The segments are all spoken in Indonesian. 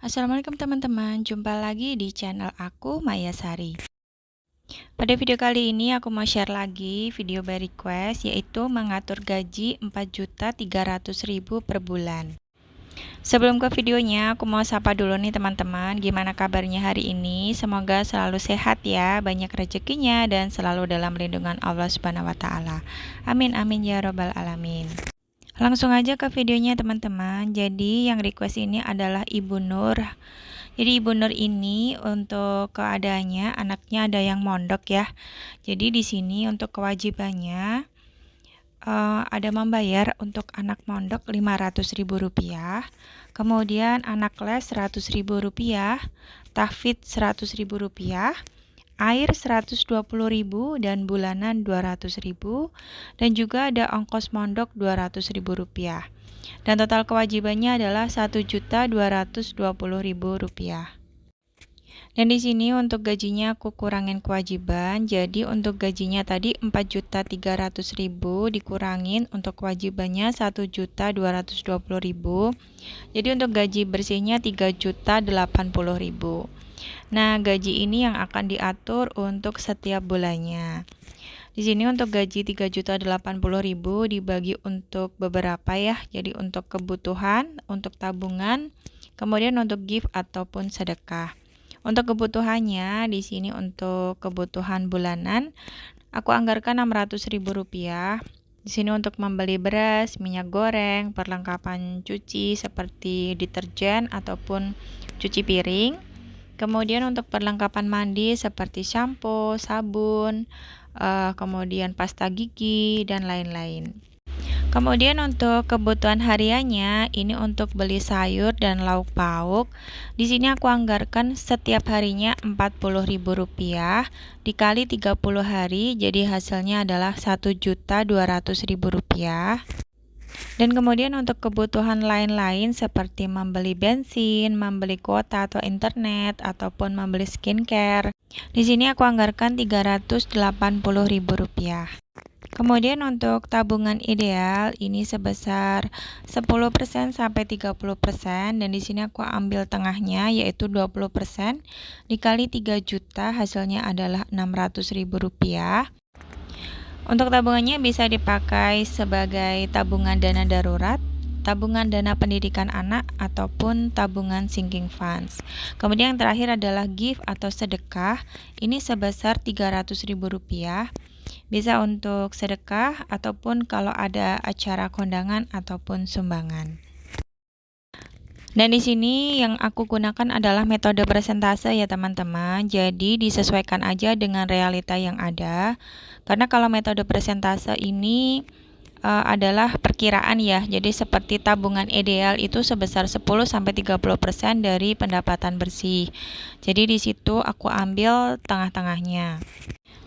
Assalamualaikum teman-teman, jumpa lagi di channel aku Maya Sari. Pada video kali ini aku mau share lagi video by request, yaitu mengatur gaji 4.300.000 per bulan. Sebelum ke videonya, aku mau sapa dulu nih teman-teman, gimana kabarnya hari ini? Semoga selalu sehat ya, banyak rezekinya dan selalu dalam lindungan Allah Subhanahu wa taala. Amin amin ya robbal alamin. Langsung aja ke videonya teman-teman. Jadi yang request ini adalah Ibu Nur. Jadi Ibu Nur ini untuk keadaannya anaknya ada yang mondok ya. Jadi di sini untuk kewajibannya ada membayar untuk anak mondok Rp500.000, kemudian anak les Rp100.000, tahfidz Rp100.000, air Rp120.000 dan bulanan Rp200.000, dan juga ada ongkos mondok Rp200.000. Dan total kewajibannya adalah Rp1.220.000. Dan di sini untuk gajinya aku kurangin kewajiban. Jadi untuk gajinya tadi 4.300.000 dikurangin untuk kewajibannya 1.220.000. Jadi untuk gaji bersihnya 3.080.000. Nah, gaji ini yang akan diatur untuk setiap bulannya. Di sini untuk gaji 3.080.000 dibagi untuk beberapa ya. Jadi untuk kebutuhan, untuk tabungan, kemudian untuk gift ataupun sedekah. Untuk kebutuhannya di sini untuk kebutuhan bulanan aku anggarkan Rp600.000. Di sini untuk membeli beras, minyak goreng, perlengkapan cuci seperti deterjen ataupun cuci piring. Kemudian untuk perlengkapan mandi seperti shampoo, sabun, kemudian pasta gigi dan lain-lain. Kemudian untuk kebutuhan hariannya ini untuk beli sayur dan lauk pauk. Di sini aku anggarkan setiap harinya Rp40.000 dikali 30 hari, jadi hasilnya adalah Rp1.200.000. Dan kemudian untuk kebutuhan lain-lain seperti membeli bensin, membeli kuota atau internet ataupun membeli skincare. Di sini aku anggarkan Rp380.000. Kemudian untuk tabungan ideal ini sebesar 10% sampai 30%, dan di sini aku ambil tengahnya yaitu 20% dikali 3 juta hasilnya adalah Rp600.000. Untuk tabungannya bisa dipakai sebagai tabungan dana darurat, tabungan dana pendidikan anak, ataupun tabungan sinking funds. Kemudian yang terakhir adalah gift atau sedekah, ini sebesar Rp300.000. Bisa untuk sedekah ataupun kalau ada acara kondangan ataupun sumbangan. Dan di sini yang aku gunakan adalah metode persentase ya teman-teman. Jadi disesuaikan aja dengan realita yang ada. Karena kalau metode persentase ini adalah perkiraan ya. Jadi seperti tabungan ideal itu sebesar 10-30% dari pendapatan bersih. Jadi di situ aku ambil tengah-tengahnya.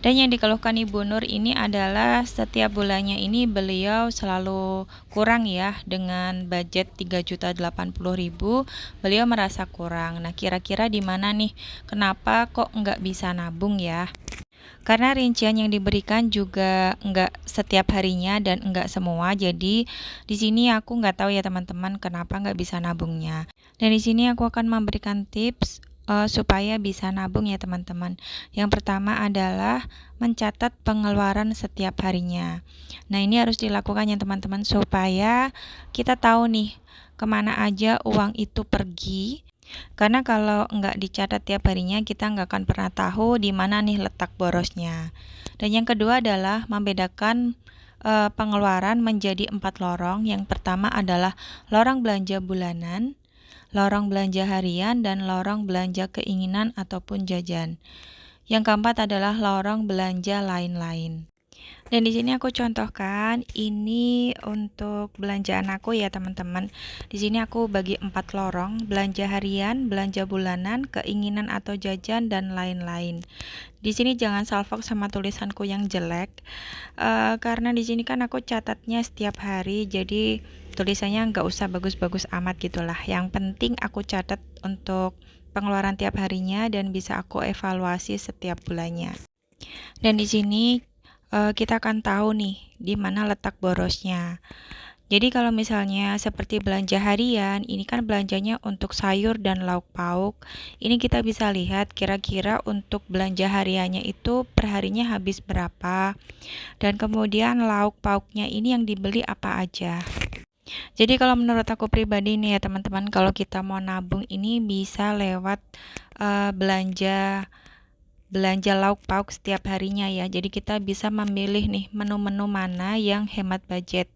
Dan yang dikeluhkan Ibu Nur ini adalah setiap bulannya ini beliau selalu kurang ya, dengan budget Rp3.080.000 beliau merasa kurang. Nah, kira-kira di mana nih? Kenapa kok nggak bisa nabung ya? Karena rincian yang diberikan juga nggak setiap harinya dan nggak semua. Jadi di sini aku nggak tahu ya teman-teman kenapa nggak bisa nabungnya. Dan di sini aku akan memberikan tips supaya bisa nabung ya teman-teman. Yang pertama adalah mencatat pengeluaran setiap harinya. Nah, ini harus dilakukan ya teman-teman supaya kita tahu nih kemana aja uang itu pergi. Karena kalau nggak dicatat tiap harinya, kita nggak akan pernah tahu di mana nih letak borosnya. Dan yang kedua adalah membedakan pengeluaran menjadi 4 lorong. Yang pertama adalah lorong belanja bulanan, lorong belanja harian, dan lorong belanja keinginan ataupun jajan. Yang keempat adalah lorong belanja lain-lain. Dan di sini aku contohkan ini untuk belanjaan aku ya teman-teman. Di sini aku bagi 4 lorong: belanja harian, belanja bulanan, keinginan atau jajan, dan lain-lain. Di sini jangan salfok sama tulisanku yang jelek, karena di sini kan aku catatnya setiap hari, jadi tulisannya nggak usah bagus-bagus amat gitulah. Yang penting aku catat untuk pengeluaran tiap harinya dan bisa aku evaluasi setiap bulannya. Dan di sini kita akan tahu nih di mana letak borosnya. Jadi kalau misalnya seperti belanja harian, ini kan belanjanya untuk sayur dan lauk pauk. Ini kita bisa lihat kira-kira untuk belanja hariannya itu perharinya habis berapa. Dan kemudian lauk pauknya ini yang dibeli apa aja. Jadi kalau menurut aku pribadi nih ya teman-teman, kalau kita mau nabung ini bisa lewat belanja lauk pauk setiap harinya ya. Jadi kita bisa memilih nih menu-menu mana yang hemat budget.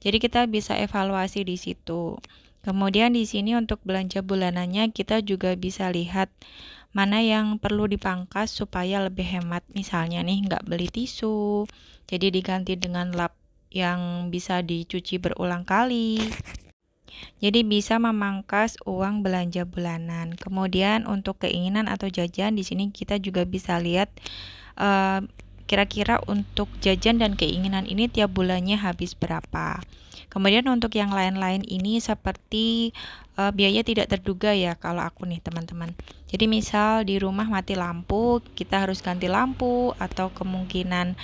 Jadi kita bisa evaluasi di situ. Kemudian di sini untuk belanja bulanannya kita juga bisa lihat mana yang perlu dipangkas supaya lebih hemat. Misalnya nih nggak beli tisu, jadi diganti dengan lap yang bisa dicuci berulang kali. Jadi bisa memangkas uang belanja bulanan. Kemudian untuk keinginan atau jajan di sini kita juga bisa lihat kira-kira untuk jajan dan keinginan ini tiap bulannya habis berapa. Kemudian untuk yang lain-lain ini seperti biaya tidak terduga ya kalau aku nih teman-teman. Jadi misal di rumah mati lampu, kita harus ganti lampu atau kemungkinan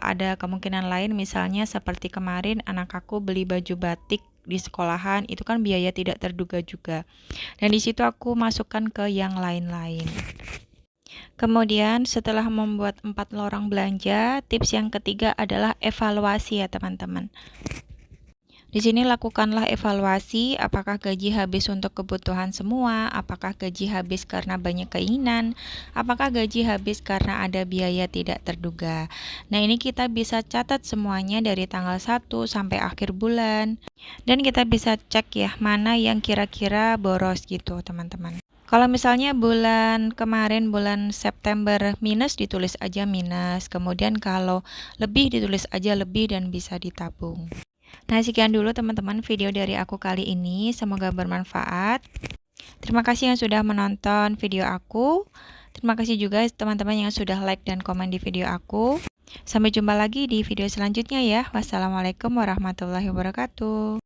ada kemungkinan lain misalnya seperti kemarin anak aku beli baju batik di sekolahan, itu kan biaya tidak terduga juga. Dan di situ aku masukkan ke yang lain-lain. Kemudian setelah membuat 4 lorong belanja, tips yang ketiga adalah evaluasi ya teman-teman. Di sini lakukanlah evaluasi apakah gaji habis untuk kebutuhan semua, apakah gaji habis karena banyak keinginan, apakah gaji habis karena ada biaya tidak terduga. Nah, ini kita bisa catat semuanya dari tanggal 1 sampai akhir bulan. Dan kita bisa cek ya mana yang kira-kira boros gitu, teman-teman. Kalau misalnya bulan kemarin bulan September minus ditulis aja minus, kemudian kalau lebih ditulis aja lebih dan bisa ditabung. Nah, sekian dulu teman-teman video dari aku kali ini, semoga bermanfaat. Terima kasih yang sudah menonton video aku. Terima kasih juga teman-teman yang sudah like dan komen di video aku. Sampai jumpa lagi di video selanjutnya ya. Wassalamualaikum warahmatullahi wabarakatuh.